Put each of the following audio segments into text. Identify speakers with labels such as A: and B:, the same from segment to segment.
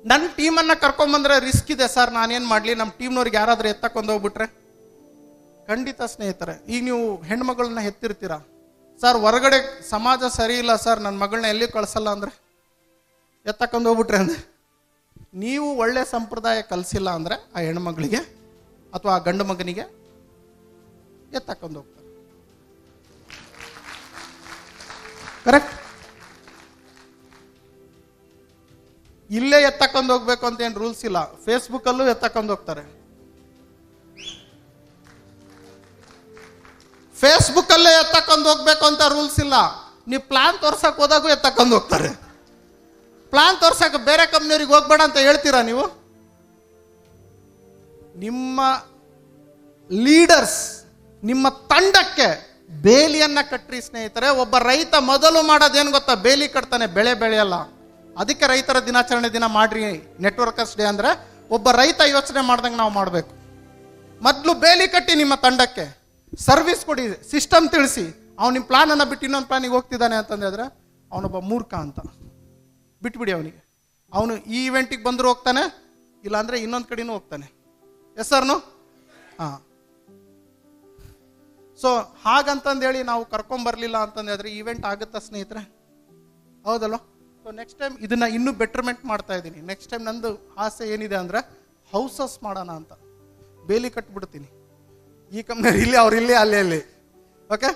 A: ನನ್ನ ಟೀಮನ್ನು ಕರ್ಕೊಂಬಂದ್ರೆ ರಿಸ್ಕ್ ಇದೆ ಸರ್, ನಾನೇನು ಮಾಡಲಿ, ನಮ್ಮ ಟೀಮ್ನವ್ರಿಗೆ ಯಾರಾದರೂ ಎತ್ತಕೊಂಡು ಹೋಗ್ಬಿಟ್ರೆ? ಖಂಡಿತ ಸ್ನೇಹಿತರೆ. ಈಗ ನೀವು ಹೆಣ್ಮಗಳನ್ನ ಹೆತ್ತಿರ್ತೀರ, ಸರ್ ಹೊರಗಡೆ ಸಮಾಜ ಸರಿ ಇಲ್ಲ ಸರ್, ನನ್ನ ಮಗಳನ್ನ ಎಲ್ಲಿ ಕಳಿಸಲ್ಲ ಅಂದರೆ ಎತ್ತಕೊಂಡು ಹೋಗ್ಬಿಟ್ರೆ ಅಂದರೆ, ನೀವು ಒಳ್ಳೆ ಸಂಪ್ರದಾಯ ಕಲಿಸಿಲ್ಲ ಅಂದರೆ ಆ ಹೆಣ್ಮಗಳಿಗೆ ಅಥವಾ ಆ ಗಂಡು ಮಗನಿಗೆ ಎತ್ತಕೊಂಡು ಹೋಗ್ತಾರೆ. ಕರೆಕ್ಟ್? ಇಲ್ಲೇ ಎತ್ತಕೊಂಡು ಹೋಗ್ಬೇಕು ಅಂತ ಏನು ರೂಲ್ಸ್ ಇಲ್ಲ. ಫೇಸ್ಬುಕ್ಕಲ್ಲೂ ಎತ್ತಕೊಂಡು ಹೋಗ್ತಾರೆ, ಫೇಸ್ಬುಕ್ಕಲ್ಲೇ ಎತ್ತಕೊಂಡು ಹೋಗ್ಬೇಕು ಅಂತ ರೂಲ್ಸ್ ಇಲ್ಲ. ನೀವು ಪ್ಲಾನ್ ತೋರ್ಸಕ್ಕೆ ಹೋದಾಗೂ ಎತ್ತಕೊಂಡು ಹೋಗ್ತಾರೆ. ಪ್ಲಾನ್ ತೋರ್ಸಕ್ಕೆ ಬೇರೆ ಕಂಪ್ನಿಯವ್ರಿಗೆ ಹೋಗ್ಬೇಡ ಅಂತ ಹೇಳ್ತೀರಾ ನೀವು? ನಿಮ್ಮ ಲೀಡರ್ಸ್, ನಿಮ್ಮ ತಂಡಕ್ಕೆ ಬೇಲಿಯನ್ನ ಕಟ್ಟ್ರಿ ಸ್ನೇಹಿತರೆ. ಒಬ್ಬ ರೈತ ಮೊದಲು ಮಾಡೋದೇನು ಗೊತ್ತಾ? ಬೇಲಿ ಕಟ್ತಾನೆ, ಬೆಳೆ ಬೆಳೆಯಲ್ಲ. ಅದಕ್ಕೆ ರೈತರ ದಿನಾಚರಣೆ ದಿನ ಮಾಡ್ರಿ ನೆಟ್ವರ್ಕರ್ಸ್ ಡೇ ಅಂದರೆ, ಒಬ್ಬ ರೈತ ಯೋಚನೆ ಮಾಡ್ದಂಗೆ ನಾವು ಮಾಡಬೇಕು. ಮೊದಲು ಬೇಲಿ ಕಟ್ಟಿ ನಿಮ್ಮ ತಂಡಕ್ಕೆ, ಸರ್ವಿಸ್ ಕೊಡಿ, ಸಿಸ್ಟಮ್ ತಿಳಿಸಿ. ಅವ್ನು ನಿಮ್ಮ ಪ್ಲಾನನ್ನು ಬಿಟ್ಟು ಇನ್ನೊಂದು ಪ್ಲಾನಿಗೆ ಹೋಗ್ತಿದ್ದಾನೆ ಅಂತಂದ್ರೆ ಅವನೊಬ್ಬ ಮೂರ್ಖ ಅಂತ ಬಿಟ್ಬಿಡಿ ಅವನಿಗೆ. ಅವನು ಈ ಇವೆಂಟಿಗೆ ಬಂದರೂ ಹೋಗ್ತಾನೆ, ಇಲ್ಲಾಂದರೆ ಇನ್ನೊಂದು ಕಡೆನೂ ಹೋಗ್ತಾನೆ. ಎಸ್ ಸರ್ನು? ಹಾಂ. ಸೊ ಹಾಗಂತಂದೇಳಿ ನಾವು ಕರ್ಕೊಂಬರ್ಲಿಲ್ಲ ಅಂತಂದ್ರೆ ಈವೆಂಟ್ ಆಗುತ್ತಾ ಸ್ನೇಹಿತರೆ? ಹೌದಲ್ವ? ಸೊ ನೆಕ್ಸ್ಟ್ ಟೈಮ್ ಇದನ್ನ ಇನ್ನೂ ಬೆಟರ್ಮೆಂಟ್ ಮಾಡ್ತಾ ಇದ್ದೀನಿ. ನೆಕ್ಸ್ಟ್ ಟೈಮ್ ನಂದು ಆಸೆ ಏನಿದೆ ಅಂದರೆ ಹೌಸಸ್ ಮಾಡೋಣ ಅಂತ. ಬೇಲಿ ಕಟ್ಬಿಡ್ತೀನಿ, ಈ ಕಂಪ್ನಿ ಇಲ್ಲಿ, ಅವ್ರು ಇಲ್ಲಿ, ಅಲ್ಲಿ. ಓಕೆ.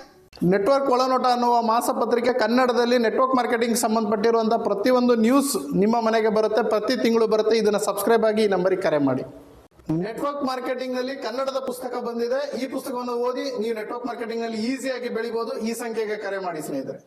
A: ನೆಟ್ವರ್ಕ್ ಒಳನೋಟ ಅನ್ನುವ ಮಾಸಪತ್ರಿಕೆ ಕನ್ನಡದಲ್ಲಿ ನೆಟ್ವರ್ಕ್ ಮಾರ್ಕೆಟಿಂಗ್ ಸಂಬಂಧಪಟ್ಟಿರುವಂಥ ಪ್ರತಿಯೊಂದು ನ್ಯೂಸ್ ನಿಮ್ಮ ಮನೆಗೆ ಬರುತ್ತೆ, ಪ್ರತಿ ತಿಂಗಳು ಬರುತ್ತೆ. ಇದನ್ನು ಸಬ್ಸ್ಕ್ರೈಬ್ ಆಗಿ ಈ ನಂಬರಿಗೆ ಕರೆ ಮಾಡಿ. ನೆಟ್ವರ್ಕ್ ಮಾರ್ಕೆಟಿಂಗ್ ನಲ್ಲಿ ಕನ್ನಡದ ಪುಸ್ತಕ ಬಂದಿದೆ. ಈ ಪುಸ್ತಕವನ್ನು ಓದಿ ನೀವು ನೆಟ್ವರ್ಕ್ ಮಾರ್ಕೆಟಿಂಗ್ ನಲ್ಲಿ ಈಸಿಯಾಗಿ ಬೆಳಿಬಹುದು. ಈ ಸಂಖ್ಯೆಗೆ ಕರೆ ಮಾಡಿ ಸ್ನೇಹಿತರೆ.